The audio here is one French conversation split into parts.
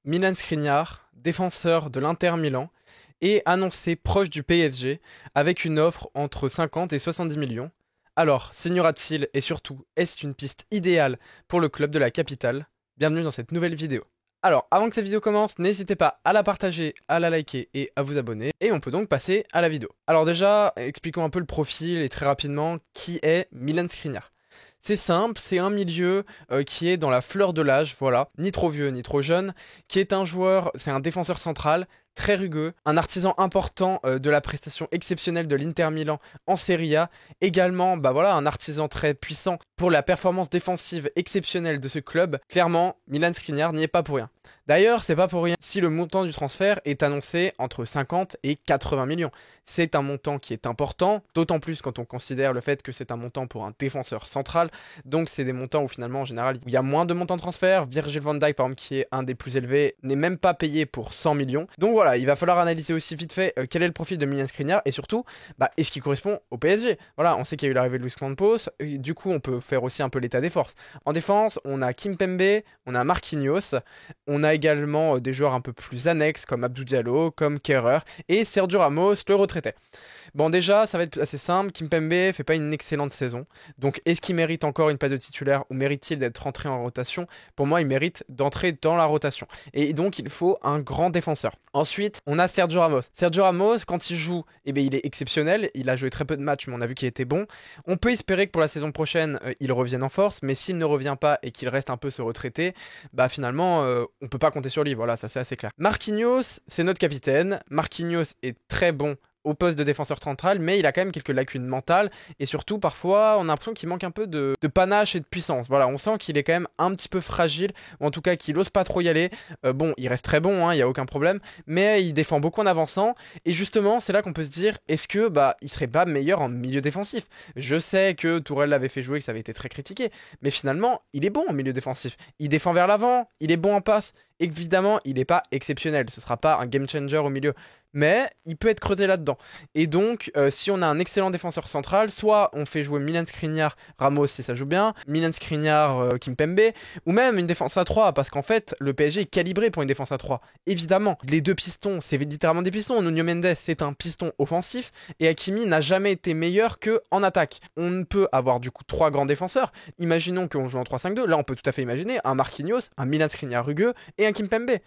Milan Skriniar, défenseur de l'Inter Milan, est annoncé proche du PSG avec une offre entre 50 et 70 millions. Alors, signera-t-il et surtout, est-ce une piste idéale pour le club de la capitale? Bienvenue dans cette nouvelle vidéo. Alors, avant que cette vidéo commence, n'hésitez pas à la partager, à la liker et à vous abonner. Et on peut donc passer à la vidéo. Alors déjà, expliquons un peu le profil et très rapidement qui est Milan Skriniar. C'est simple, c'est un milieu qui est dans la fleur de l'âge, voilà, ni trop vieux ni trop jeune, qui est un joueur, c'est un défenseur central, très rugueux, un artisan important de la prestation exceptionnelle de l'Inter Milan en Serie A, également, bah voilà, un artisan très puissant pour la performance défensive exceptionnelle de ce club. Clairement, Milan Skriniar n'y est pas pour rien. D'ailleurs, c'est pas pour rien si le montant du transfert est annoncé entre 50 et 80 millions. C'est un montant qui est important, d'autant plus quand on considère le fait que c'est un montant pour un défenseur central. Donc c'est des montants où finalement en général il y a moins de montants de transfert. Virgil van Dijk par exemple qui est un des plus élevés n'est même pas payé pour 100 millions. Donc voilà, il va falloir analyser aussi vite fait quel est le profil de Milan Skriniar et surtout est-ce qu'il correspond au PSG. Voilà, on sait qu'il y a eu l'arrivée de Luis Campos, et du coup on peut faire aussi un peu l'état des forces. En défense, on a Kimpembe, on a Marquinhos, on a également des joueurs un peu plus annexes comme Abdou Diallo, comme Kehrer et Sergio Ramos, le retraité. Bon déjà, ça va être assez simple, Kimpembe fait pas une excellente saison, donc est-ce qu'il mérite encore une place de titulaire ou mérite-t-il d'être rentré en rotation? Pour moi, il mérite d'entrer dans la rotation, et donc il faut un grand défenseur. Ensuite, on a Sergio Ramos. Sergio Ramos, quand il joue, eh bien, il est exceptionnel, il a joué très peu de matchs, mais on a vu qu'il était bon. On peut espérer que pour la saison prochaine, il revienne en force, mais s'il ne revient pas et qu'il reste un peu se retraiter, bah finalement, on peut pas compter sur lui, voilà, ça c'est assez clair. Marquinhos, c'est notre capitaine, Marquinhos est très bon au poste de défenseur central, mais il a quand même quelques lacunes mentales, et surtout parfois on a l'impression qu'il manque un peu de panache et de puissance. Voilà, on sent qu'il est quand même un petit peu fragile, ou en tout cas qu'il ose pas trop y aller. Bon, il reste très bon, il y a aucun problème, mais il défend beaucoup en avançant, et justement c'est là qu'on peut se dire, est-ce que il serait pas meilleur en milieu défensif? Je sais que Tourelle l'avait fait jouer, que ça avait été très critiqué, mais finalement il est bon en milieu défensif, il défend vers l'avant, il est bon en passe. Évidemment, il n'est pas exceptionnel, ce sera pas un game changer au milieu, mais il peut être creusé là-dedans. Et donc, si on a un excellent défenseur central, soit on fait jouer Milan Skriniar, Ramos si ça joue bien, Milan Skriniar, Kimpembe, ou même une défense à 3, parce qu'en fait, le PSG est calibré pour une défense à 3. Évidemment, les deux pistons, c'est littéralement des pistons. Nuno Mendes, c'est un piston offensif, et Hakimi n'a jamais été meilleur que en attaque. On peut avoir du coup trois grands défenseurs. Imaginons qu'on joue en 3-5-2, là on peut tout à fait imaginer un Marquinhos, un Milan Skriniar rugueux, et un Kimpembe.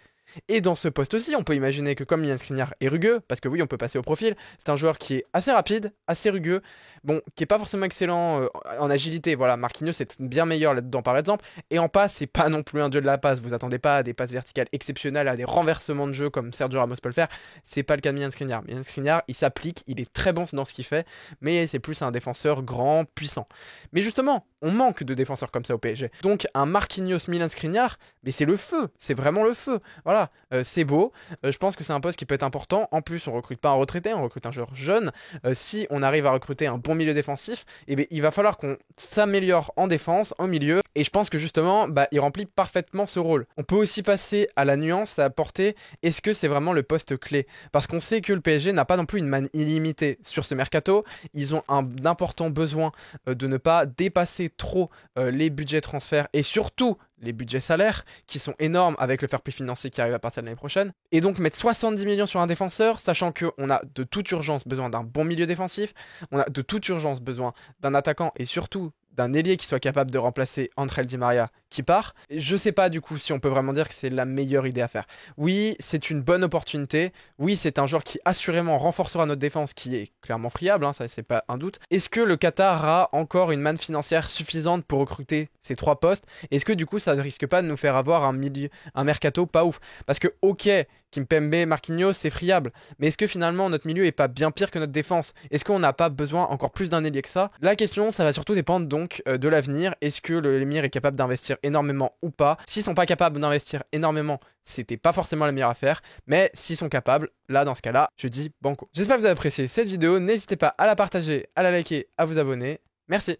Et dans ce poste aussi, on peut imaginer que comme Milan Skriniar est rugueux, parce que oui, on peut passer au profil, c'est un joueur qui est assez rapide, assez rugueux, bon, qui est pas forcément excellent en agilité. Voilà, Marquinhos est bien meilleur là-dedans par exemple, et en passe, c'est pas non plus un dieu de la passe. Vous attendez pas à des passes verticales exceptionnelles, à des renversements de jeu comme Sergio Ramos peut le faire. C'est pas le cas de Milan Skriniar. Milan Skriniar, il s'applique, il est très bon dans ce qu'il fait, mais c'est plus un défenseur grand, puissant. Mais justement, on manque de défenseurs comme ça au PSG. Donc un Marquinhos Milan Skriniar, mais c'est le feu, c'est vraiment le feu. Voilà, c'est beau. Je pense que c'est un poste qui peut être important. En plus, on recrute pas un retraité, on recrute un joueur jeune. Si on arrive à recruter un bon milieu défensif, eh bien, il va falloir qu'on s'améliore en défense, en milieu. Et je pense que justement, il remplit parfaitement ce rôle. On peut aussi passer à la nuance, à apporter, est-ce que c'est vraiment le poste clé? Parce qu'on sait que le PSG n'a pas non plus une manne illimitée sur ce mercato. Ils ont un important besoin de ne pas dépasser trop les budgets transferts et surtout les budgets salaires qui sont énormes avec le fair play financier qui arrive à partir de l'année prochaine. Et donc mettre 70 millions sur un défenseur, sachant qu'on a de toute urgence besoin d'un bon milieu défensif, on a de toute urgence besoin d'un attaquant et surtout d'un ailier qui soit capable de remplacer André Di Maria qui part. Je sais pas du coup si on peut vraiment dire que c'est la meilleure idée à faire. Oui, c'est une bonne opportunité. Oui, c'est un joueur qui assurément renforcera notre défense qui est clairement friable, ça c'est pas un doute. Est-ce que le Qatar a encore une manne financière suffisante pour recruter ces trois postes? Est-ce que du coup ça ne risque pas de nous faire avoir un mercato pas ouf? Parce que ok, Kimpembe, Marquinhos, c'est friable. Mais est-ce que finalement notre milieu est pas bien pire que notre défense? Est-ce qu'on n'a pas besoin encore plus d'un ailier que ça? La question, ça va surtout dépendre donc de l'avenir. Est-ce que l'émir est capable d'investir énormément ou pas? S'ils sont pas capables d'investir énormément, c'était pas forcément la meilleure affaire. Mais s'ils sont capables, là dans ce cas-là, je dis banco. J'espère que vous avez apprécié cette vidéo. N'hésitez pas à la partager, à la liker, à vous abonner. Merci.